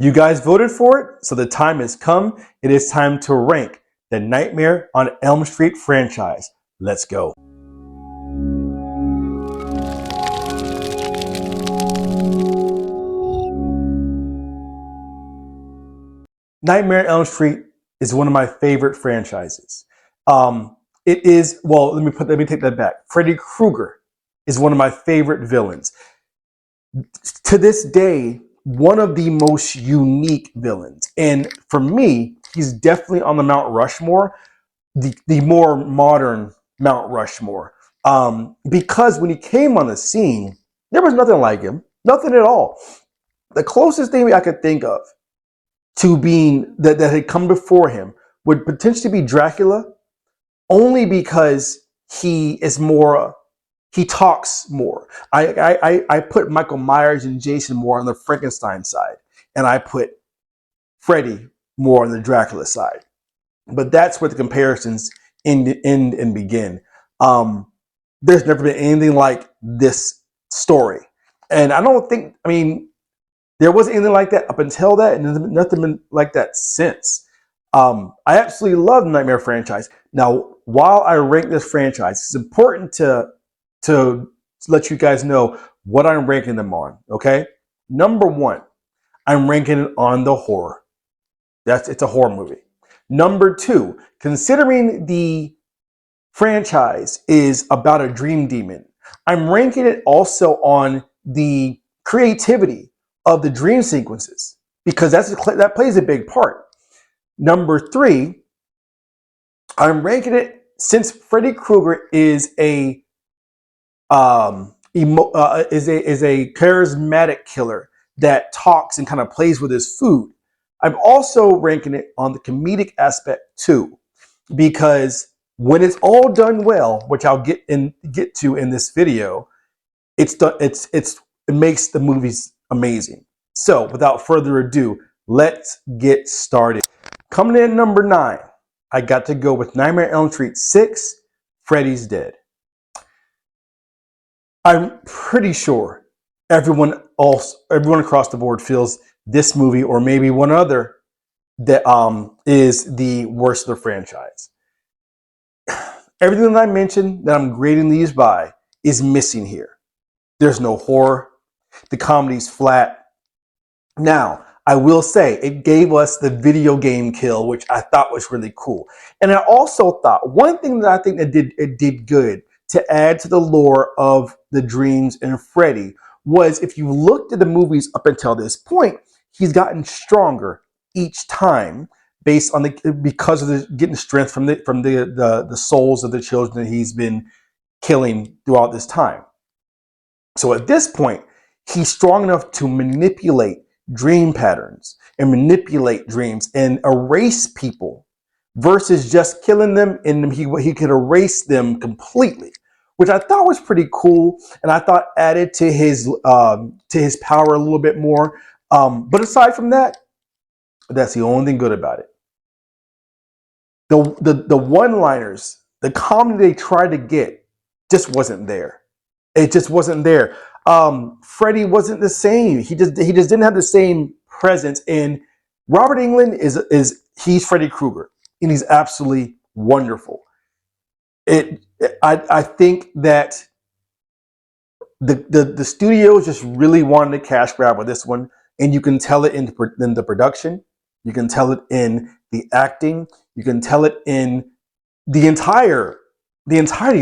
You guys voted for it, so the time has come. It is time to rank the Nightmare on Elm Street franchise. Let's go. Nightmare on Elm Street is one of my favorite franchises. It is, well, let me take that back. Freddy Krueger is one of my favorite villains. To this day, one of the most unique villains. And for me, he's definitely on the Mount Rushmore, the more modern Mount Rushmore. Because when he came on the scene, there was nothing like him. Nothing at all. The closest thing I could think of to being that had come before him would potentially be Dracula, only because he talks more. I put Michael Myers and Jason more on the Frankenstein side, and I put Freddy more on the Dracula side. But that's where the comparisons end and begin. There's never been anything like this story, and I don't think. I mean, there wasn't anything like that up until that, and there's nothing been like that since. I absolutely love the Nightmare franchise. Now, while I rank this franchise, it's important to let you guys know what I'm ranking them on. Okay, number one, I'm ranking it on the horror. It's a horror movie. Number two, considering the franchise is about a dream demon, I'm ranking it also on the creativity of the dream sequences, because that plays a big part. Number three, I'm ranking it, since Freddy Krueger is a charismatic killer that talks and kind of plays with his food. I'm also ranking it on the comedic aspect too, because when it's all done well, which I'll get to in this video, it makes the movies amazing. So without further ado, let's get started. Coming in at number 9, I got to go with Nightmare on Elm Street 6, Freddy's Dead. I'm pretty sure everyone across the board feels this movie, or maybe one other, that is the worst of the franchise. Everything that I mentioned that I'm grading these by is missing here. There's no horror. The comedy's flat. Now, I will say it gave us the video game kill, which I thought was really cool. And I also thought one thing that I think that did good to add to the lore of the dreams and Freddy was, if you looked at the movies up until this point, he's gotten stronger each time because of the getting strength from the souls of the children that he's been killing throughout this time. So at this point, he's strong enough to manipulate dream patterns and manipulate dreams and erase people, versus just killing them, and he could erase them completely, which I thought was pretty cool, and I thought added to his power a little bit more. But aside from that, that's the only thing good about it. The one-liners, the comedy they tried to get, just wasn't there. It just wasn't there. Freddy wasn't the same. He just didn't have the same presence. And Robert Englund he's Freddy Krueger, and he's absolutely wonderful. I think that the studios just really wanted to cash grab with this one, and you can tell it in the production, you can tell it in the acting, you can tell it in the entirety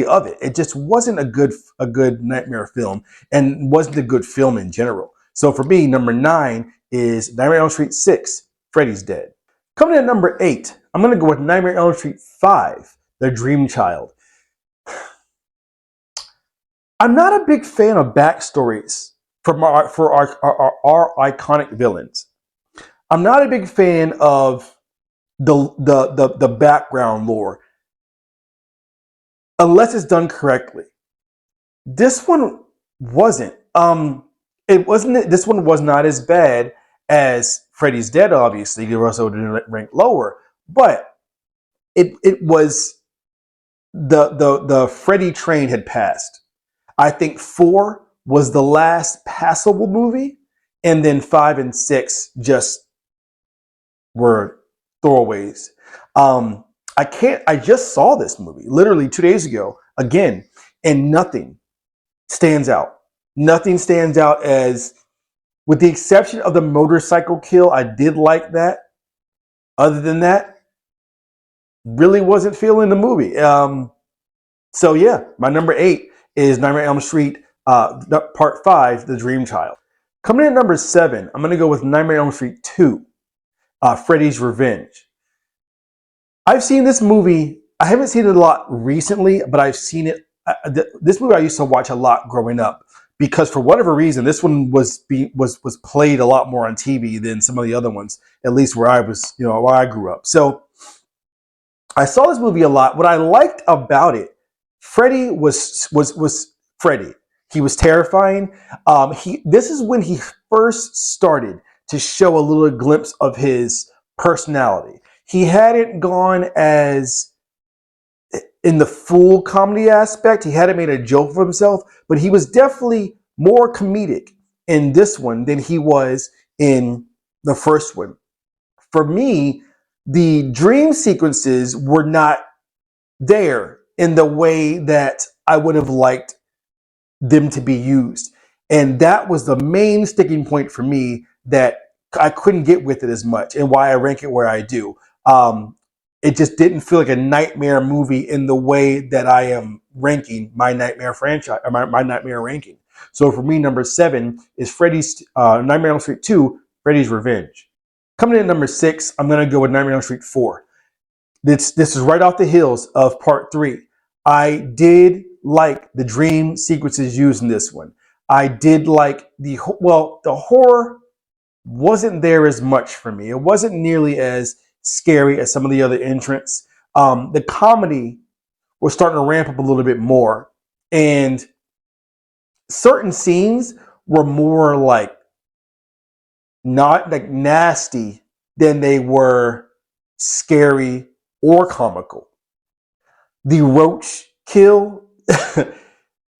of it. It just wasn't a good Nightmare film, and wasn't a good film in general. So for me, number 9 is Nightmare on Elm Street 6, Freddy's Dead. Coming in at number 8, I'm going to go with Nightmare on Elm Street 5, The Dream Child. I'm not a big fan of backstories for our iconic villains. I'm not a big fan of the background lore, unless it's done correctly. This one wasn't. This one was not as bad as Freddy's Dead. Obviously, the also didn't rank lower, but it was the Freddy train had passed. I think 4 was the last passable movie, and then 5 and 6 just were throwaways. I just saw this movie literally 2 days ago again, and nothing stands out. Nothing stands out as, with the exception of the motorcycle kill, I did like that. Other than that, really wasn't feeling the movie. So yeah, my number 8 is Nightmare on Elm Street, Part 5, The Dream Child. Coming in at number 7, I'm going to go with Nightmare on Elm Street 2, Freddy's Revenge. I've seen this movie. I haven't seen it a lot recently, but I've seen it. This movie I used to watch a lot growing up because, for whatever reason, this one was played a lot more on TV than some of the other ones. At least where I was, where I grew up. So I saw this movie a lot. What I liked about it, Freddy was Freddy. He was terrifying. This is when he first started to show a little glimpse of his personality. He hadn't gone as in the full comedy aspect. He hadn't made a joke of himself, but he was definitely more comedic in this one than he was in the first one. For me, the dream sequences were not there in the way that I would have liked them to be used. And that was the main sticking point for me, that I couldn't get with it as much, and why I rank it where I do. It just didn't feel like a nightmare movie in the way that I am ranking my nightmare franchise, or my nightmare ranking. So for me, number 7 is Freddy's Nightmare on Elm Street 2, Freddy's Revenge. Coming in at number 6, I'm going to go with Nightmare on Elm Street 4. This is right off the heels of Part 3. I did like the dream sequences used in this one. I did like the horror wasn't there as much for me. It wasn't nearly as scary as some of the other entrants. The comedy was starting to ramp up a little bit more, and certain scenes were more like not like nasty than they were scary or comical. The roach kill,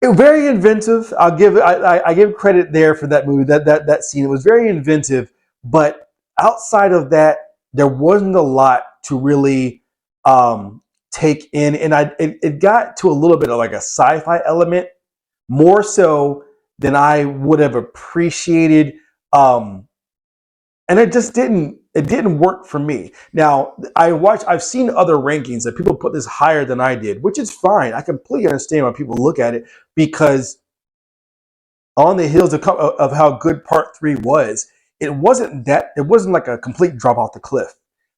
very inventive. I give credit there for that movie. That scene, it was very inventive, but outside of that, there wasn't a lot to really take in, and it got to a little bit of like a sci-fi element, more so than I would have appreciated. And it just didn't work for me. Now, I've seen other rankings that people put this higher than I did, which is fine. I completely understand why people look at it, because on the heels of how good Part 3 was, it wasn't like a complete drop off the cliff,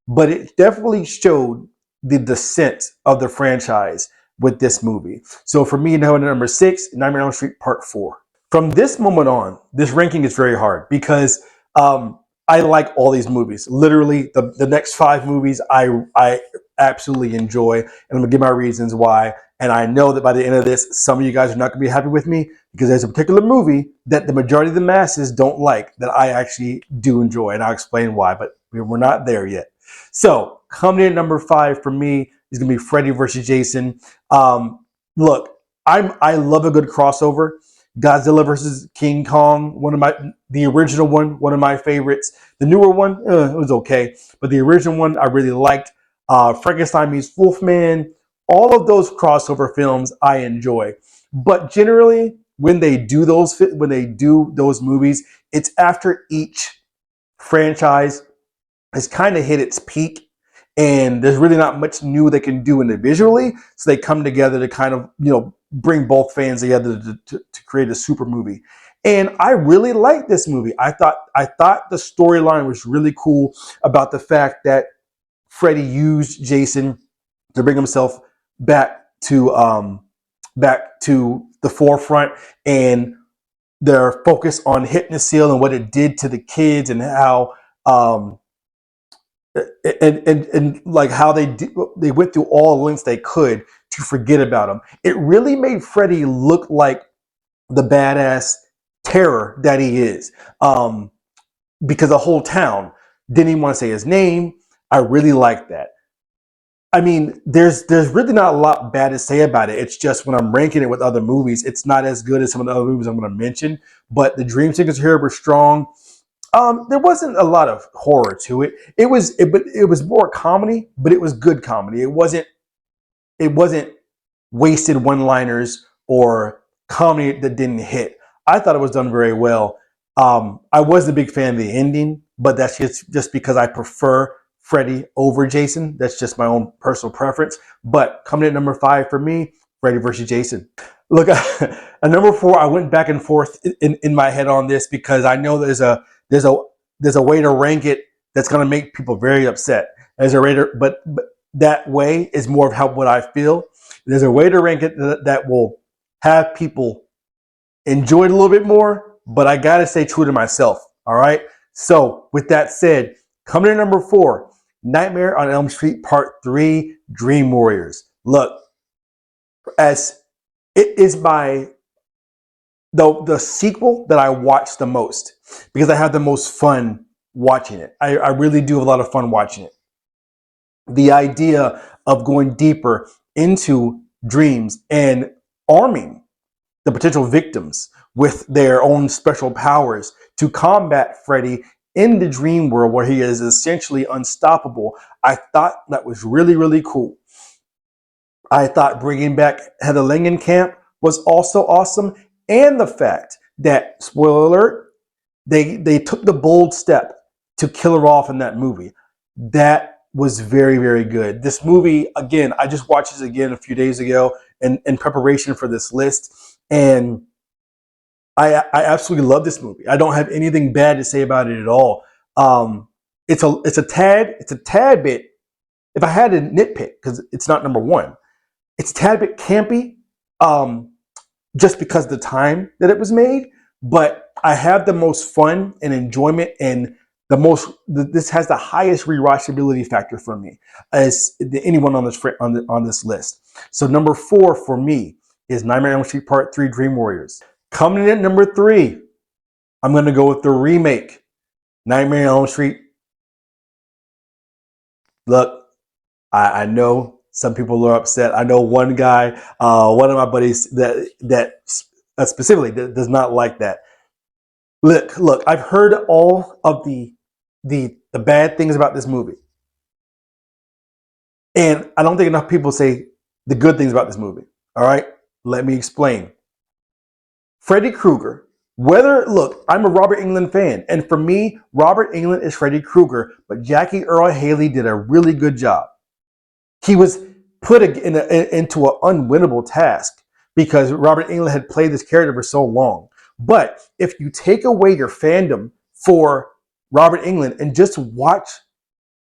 but it definitely showed the descent of the franchise with this movie. So for me, now number 6, Nightmare on Elm Street Part 4. From this moment on, this ranking is very hard because I like all these movies. Literally, the next 5 movies I absolutely enjoy, and I'm gonna give my reasons why. And I know that by the end of this, some of you guys are not gonna be happy with me, because there's a particular movie that the majority of the masses don't like that I actually do enjoy, and I'll explain why. But we're not there yet. So coming in at number 5 for me is gonna be Freddy versus Jason. Look, I love a good crossover. Godzilla versus King Kong, the original one of my favorites. The newer one, it was okay, but the original one I really liked. Frankenstein meets Wolfman. All of those crossover films I enjoy, but generally when they do those movies, it's after each franchise has kind of hit its peak, and there's really not much new they can do individually, so they come together to kind of bring both fans together to create a super movie. And I really liked this movie. I thought the storyline was really cool, about the fact that Freddy used Jason to bring himself back to the forefront, and their focus on Hypnosil and what it did to the kids, and how and like how they went through all the lengths they could to forget about him. It really made Freddy look like the badass terror that he is, because the whole town didn't even want to say his name. I really like that. I mean, there's really not a lot bad to say about it. It's just when I'm ranking it with other movies, it's not as good as some of the other movies I'm going to mention. But the dream sequences here were strong. There wasn't a lot of horror to it. But it was more comedy, but it was good comedy. It wasn't wasted one-liners or comedy that didn't hit. I thought it was done very well. I wasn't a big fan of the ending, but that's just because I prefer Freddy over Jason. That's just my own personal preference. But coming at number 5 for me, Freddy versus Jason. Look, at number 4, I went back and forth in my head on this because I know there's a there's a way to rank it that's going to make people very upset. There's a rater, but that way is more of how what I feel. There's a way to rank it that will have people enjoy it a little bit more, but I gotta stay true to myself. All right. So with that said, coming in number 4, Nightmare on Elm Street Part 3: Dream Warriors. Look, as it is the sequel that I watch the most because I have the most fun watching it. I really do have a lot of fun watching it. The idea of going deeper into dreams and arming the potential victims with their own special powers to combat Freddy in the dream world where he is essentially unstoppable. I thought that was really, really cool. I thought bringing back Heather Langenkamp was also awesome. And the fact that, spoiler alert, they took the bold step to kill her off in that movie. That was very, very good. This movie, again, I just watched this again a few days ago in preparation for this list. And I absolutely love this movie. I don't have anything bad to say about it at all. It's a tad bit. If I had to nitpick, because it's not number 1, it's a tad bit campy, just because of the time that it was made. But I have the most fun and enjoyment, and this has the highest rewatchability factor for me as anyone on this list. So number 4 for me is Nightmare on Elm Street Part 3: Dream Warriors. Coming in at number 3, I'm going to go with the remake, Nightmare on Elm Street. Look, I know some people are upset. I know one guy, one of my buddies that specifically does not like that. Look, I've heard all of the bad things about this movie, and I don't think enough people say the good things about this movie. All right, let me explain. Freddy Krueger. Look, I'm a Robert Englund fan, and for me, Robert Englund is Freddy Krueger, but Jackie Earle Haley did a really good job. He was put into an unwinnable task because Robert Englund had played this character for so long. But if you take away your fandom for Robert Englund and just watch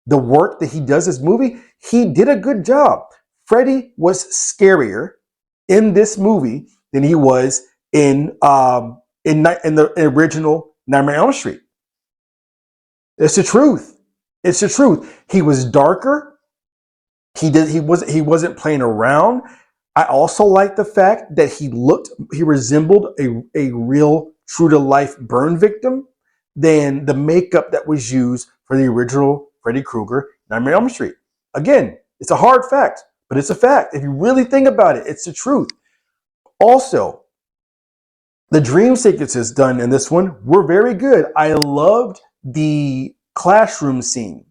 the work that he does in this movie, he did a good job. Freddy was scarier in this movie than he was in the original Nightmare on Elm Street. It's the truth. It's the truth. He was darker. He wasn't playing around. I also like the fact that he resembled a real true to life burn victim than the makeup that was used for the original Freddy Krueger Nightmare on Elm Street. Again, it's a hard fact, but it's a fact. If you really think about it, it's the truth. Also, the dream sequences done in this one were very good. I loved the classroom scene.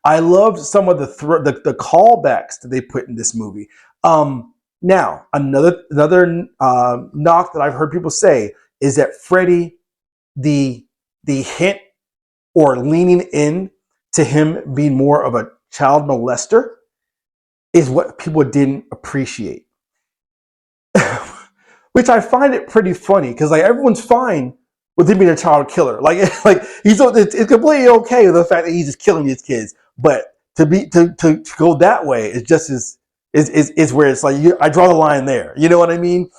I loved some of the callbacks that they put in this movie. Now, another knock that I've heard people say is that Freddy, the hint or leaning in to him being more of a child molester, is what people didn't appreciate. Which I find it pretty funny because like everyone's fine with him being a child killer. Like it's completely okay with the fact that he's just killing these kids. But to go that way is just is where it's like I draw the line there. You know what I mean?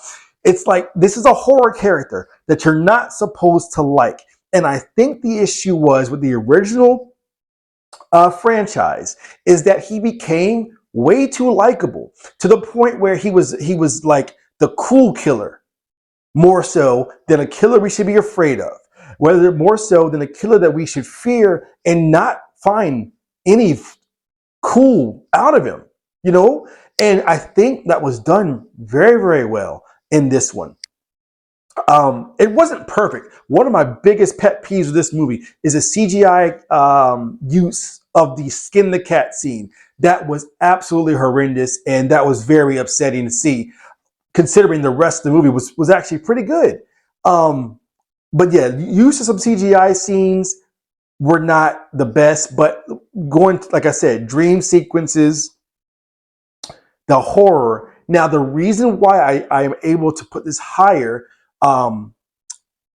It's like this is a horror character that you're not supposed to like. And I think the issue was with the original franchise is that he became way too likable to the point where he was like the cool killer, more so than a killer we should be afraid of, whether more so than a killer that we should fear and not find any cool out of him, you know? And I think that was done very, very well in this one. It wasn't perfect. One of my biggest pet peeves with this movie is a CGI use of the skin the cat scene. That was absolutely horrendous, and that was very upsetting to see, considering the rest of the movie was actually pretty good. Um, but yeah, use of some CGI scenes were not the best. But going, like I said, dream sequences, the horror. Now, the reason why I am able to put this higher, um,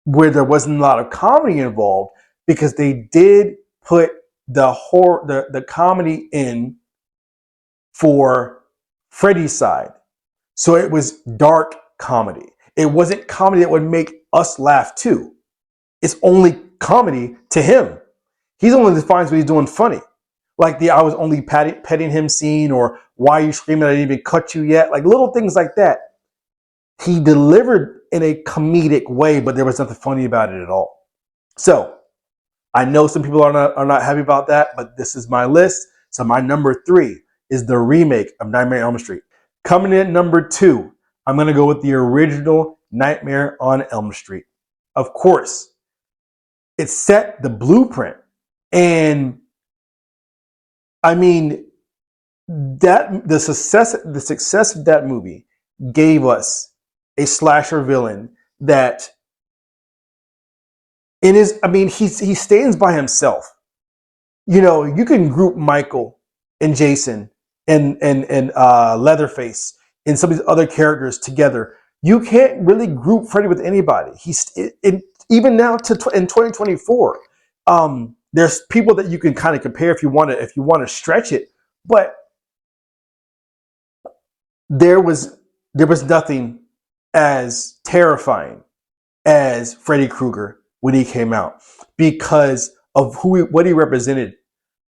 where there wasn't a lot of comedy involved, because they did put the horror, the comedy in for Freddy's side. So it was dark comedy. It wasn't comedy that would make us laugh too. It's only comedy to him. He's only defines what he's doing funny. Like the I was only petting him scene, or why are you screaming? I didn't even cut you yet. Like little things like that. He delivered in a comedic way, but there was nothing funny about it at all. So I know some people are not happy about that, but this is my list. So my number 3 is the remake of Nightmare on Elm Street. Coming in number 2, I'm going to go with the original Nightmare on Elm Street. Of course, it set the blueprint. And I mean, that the success of that movie gave us a slasher villain that it is. I mean, he stands by himself. You know, you can group Michael and Jason and Leatherface and some of these other characters together. You can't really group Freddy with anybody. Even now in 2024. There's people that you can kind of compare if you want to stretch it, but there was nothing as terrifying as Freddy Krueger when he came out, because of what he represented.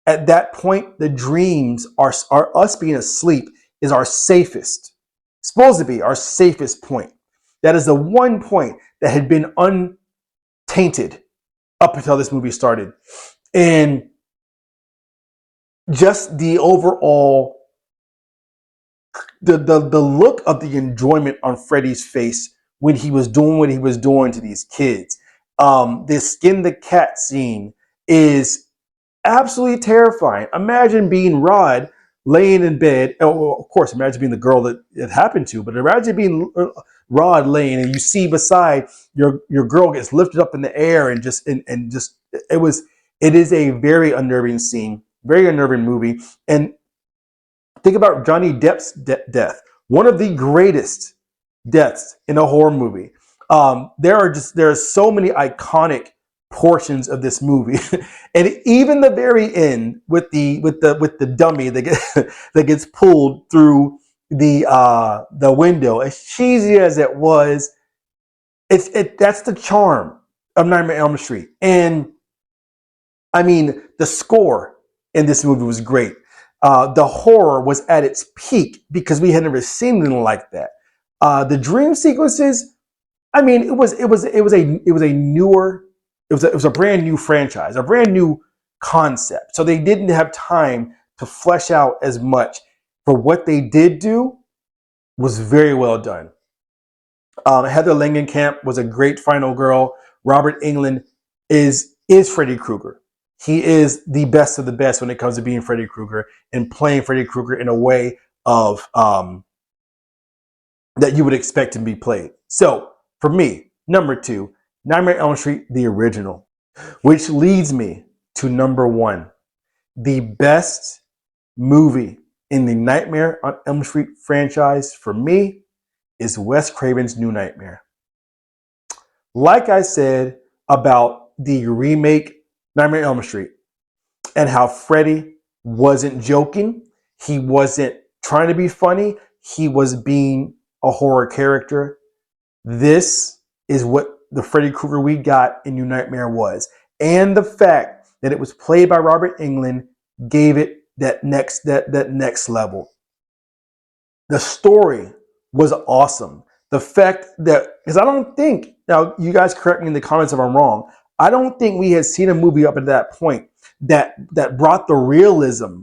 At that point, the dreams are us being asleep is our safest, supposed to be our safest point. That is the one point that had been untainted up until this movie started. And just the overall, the look of the enjoyment on Freddy's face when he was doing what he was doing to these kids. This skin the cat scene is absolutely terrifying. Imagine being Rod laying in bed. Oh, of course, imagine being the girl that it happened to, but imagine being Rod laying and you see beside your girl gets lifted up in the air and just it is a very unnerving scene, very unnerving movie. And think about Johnny Depp's death, one of the greatest deaths in a horror movie. There are so many iconic portions of this movie, and even the very end with the dummy that gets pulled through the window. As cheesy as it was, that's the charm of Nightmare on Elm Street. And I mean, the score in this movie was great. The horror was at its peak because we had never seen anything like that. The dream sequences, I mean, it was a brand new franchise, a brand new concept. So they didn't have time to flesh out as much. For what they did do was very well done. Heather Langenkamp was a great final girl. Robert Englund is Freddy Krueger. He is the best of the best when it comes to being Freddy Krueger and playing Freddy Krueger in a way of that you would expect him to be played. So for me, number 2, Nightmare on Elm Street, the original, which leads me to number 1, the best movie in the Nightmare on Elm Street franchise for me is Wes Craven's New Nightmare. Like I said about the remake Nightmare on Elm Street and how Freddy wasn't joking, he wasn't trying to be funny, he was being a horror character. This is what the Freddy Krueger we got in New Nightmare was. And the fact that it was played by Robert Englund gave it that next level. The story was awesome. The fact that, because I don't think, now you guys correct me in the comments if I'm wrong, I don't think we had seen a movie up at that point that brought the realism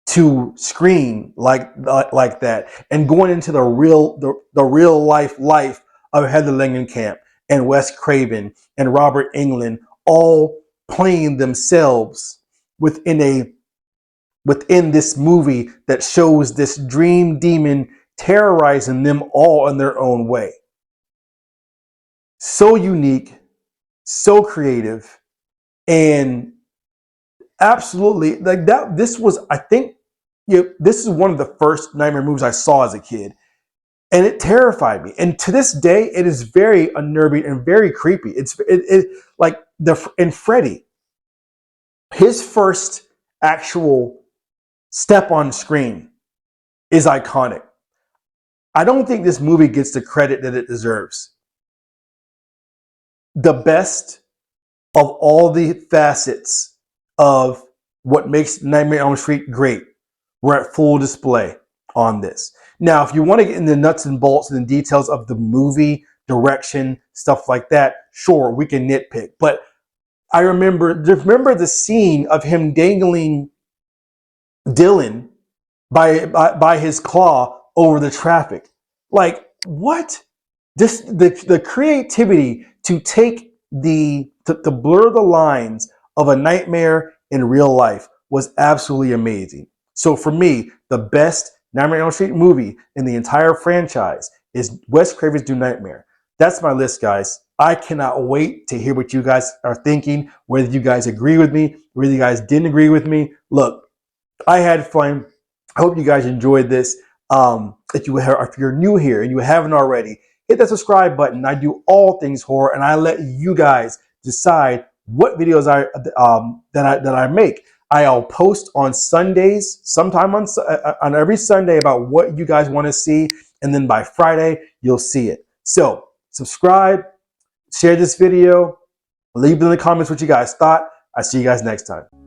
to screen like that, and going into the real life of Heather Langenkamp and Wes Craven and Robert Englund all playing themselves within this movie that shows this dream demon terrorizing them all in their own way. So unique, so creative, and absolutely like that. This was, I think, this is one of the first Nightmare movies I saw as a kid, and it terrified me. And to this day, it is very unnerving and very creepy. It like in Freddy, his first actual step on screen is iconic. I don't think this movie gets the credit that it deserves. The best of all the facets of what makes Nightmare on Elm Street great were at full display on this. Now, if you want to get into the nuts and bolts and the details of the movie, direction, stuff like that, sure, we can nitpick. But I remember the scene of him dangling Dylan by his claw over the traffic. Like, what? This the creativity to take to blur the lines of a nightmare in real life was absolutely amazing. So for me, the best Nightmare on Elm Street movie in the entire franchise is Wes Craven's New Nightmare. That's my list, guys. I cannot wait to hear what you guys are thinking, whether you guys agree with me, whether you guys didn't agree with me. Look, I had fun. I hope you guys enjoyed this. If you're new here and you haven't already, hit that subscribe button. I do all things horror, and I let you guys decide what videos that I make. I'll post on Sundays, sometime on every Sunday, about what you guys want to see, and then by Friday you'll see it. So subscribe, share this video, leave in the comments what you guys thought. I see you guys next time.